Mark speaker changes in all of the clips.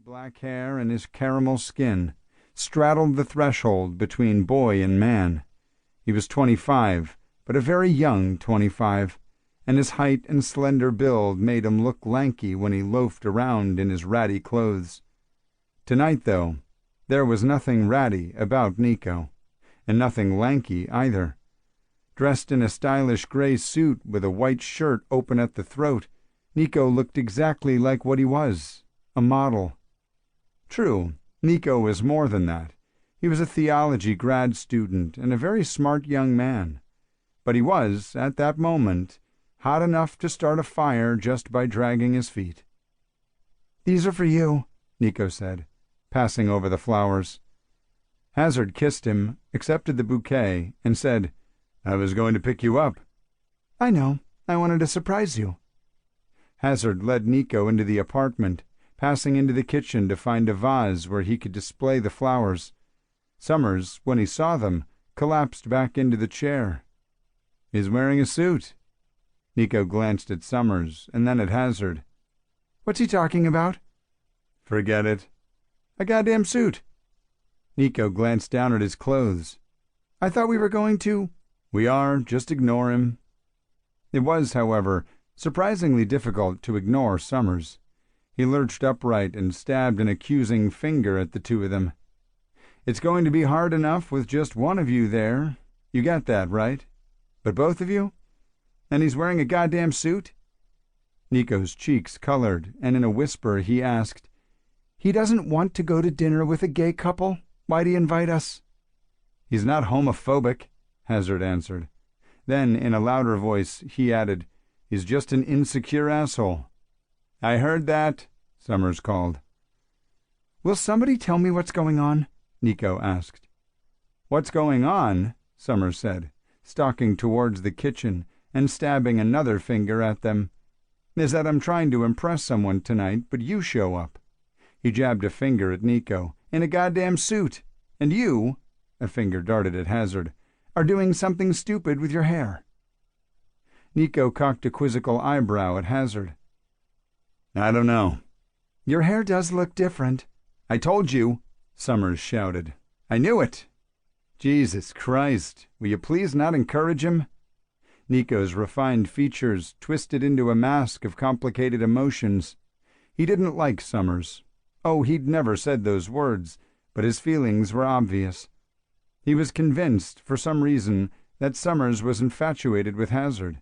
Speaker 1: black hair and his caramel skin, straddled the threshold between boy and man. He was 25, but a very young 25, and his height and slender build made him look lanky when he loafed around in his ratty clothes. Tonight, though, there was nothing ratty about Nico, and nothing lanky either. Dressed in a stylish gray suit with a white shirt open at the throat, Nico looked exactly like what he was, a model. True, Nico was more than that. He was a theology grad student and a very smart young man. But he was, at that moment, hot enough to start a fire just by dragging his feet. "These are for you," Nico said, passing over the flowers. Hazard kissed him, accepted the bouquet, and said, "I was going to pick you up." "I know. I wanted to surprise you." Hazard led Nico into the apartment, passing into the kitchen to find a vase where he could display the flowers. Summers, when he saw them, collapsed back into the chair. "He's wearing a suit." Nico glanced at Summers and then at Hazard. "What's he talking about?" "Forget it." "A goddamn suit." Nico glanced down at his clothes. "I thought we were going to—" "We are, just ignore him." It was, however, surprisingly difficult to ignore Summers. He lurched upright and stabbed an accusing finger at the two of them. "It's going to be hard enough with just one of you there. You get that, right? But both of you? And he's wearing a goddamn suit?" Nico's cheeks colored, and in a whisper he asked, "He doesn't want to go to dinner with a gay couple? Why'd he invite us?" "He's not homophobic," Hazard answered. Then, in a louder voice, he added, "He's just an insecure asshole." "I heard that," Summers called. "Will somebody tell me what's going on?" Nico asked. "What's going on?" Summers said, stalking towards the kitchen and stabbing another finger at them, "is that I'm trying to impress someone tonight, but you show up." He jabbed a finger at Nico, "in a goddamn suit, and you," a finger darted at Hazard, "are doing something stupid with your hair." Nico cocked a quizzical eyebrow at Hazard. "I don't know." "Your hair does look different." "I told you," Summers shouted. "I knew it." "Jesus Christ, will you please not encourage him?" Nico's refined features twisted into a mask of complicated emotions. He didn't like Summers. Oh, he'd never said those words, but his feelings were obvious. He was convinced, for some reason, that Summers was infatuated with Hazard.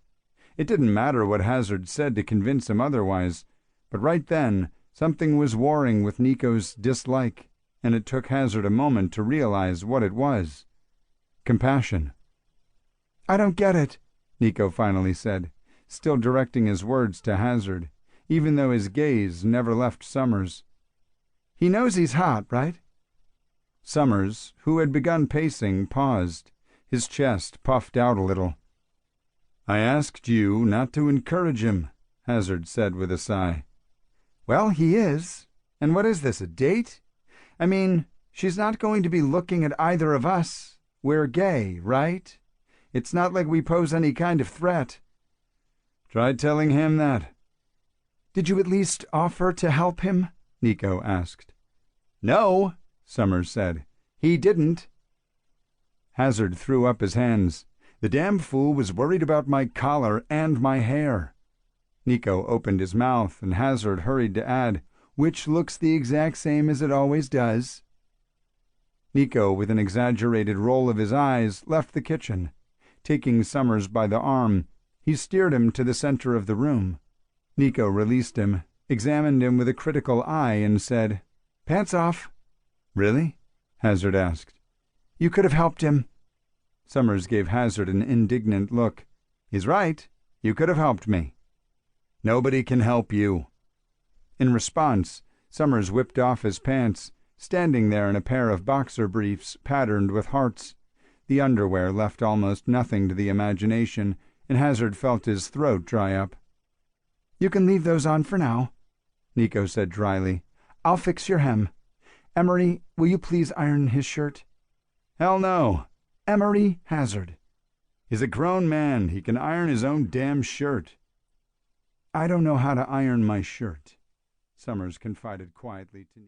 Speaker 1: It didn't matter what Hazard said to convince him otherwise, but right then something was warring with Nico's dislike, and it took Hazard a moment to realize what it was. Compassion. "I don't get it," Nico finally said, still directing his words to Hazard, even though his gaze never left Summers. "He knows he's hot, right?" Summers, who had begun pacing, paused, his chest puffed out a little. "I asked you not to encourage him," Hazard said with a sigh. "Well, he is. And what is this, a date? I mean, she's not going to be looking at either of us. We're gay, right? It's not like we pose any kind of threat." "Try telling him that." "Did you at least offer to help him?" Nico asked. "No," Summers said. "He didn't." Hazard threw up his hands. "The damn fool was worried about my collar and my hair." Nico opened his mouth, and Hazard hurried to add, "Which looks the exact same as it always does." Nico, with an exaggerated roll of his eyes, left the kitchen. Taking Summers by the arm, he steered him to the center of the room. Nico released him, examined him with a critical eye, and said, "Pants off." "Really?" Hazard asked. "You could have helped him." Summers gave Hazard an indignant look. "He's right. You could have helped me." "Nobody can help you." In response, Summers whipped off his pants, standing there in a pair of boxer briefs patterned with hearts. The underwear left almost nothing to the imagination, and Hazard felt his throat dry up. "You can leave those on for now," Nico said dryly. "I'll fix your hem. Emery, will you please iron his shirt?" "Hell no." "Emery Hazard." "He's a grown man. He can iron his own damn shirt." "I don't know how to iron my shirt," Summers confided quietly to me.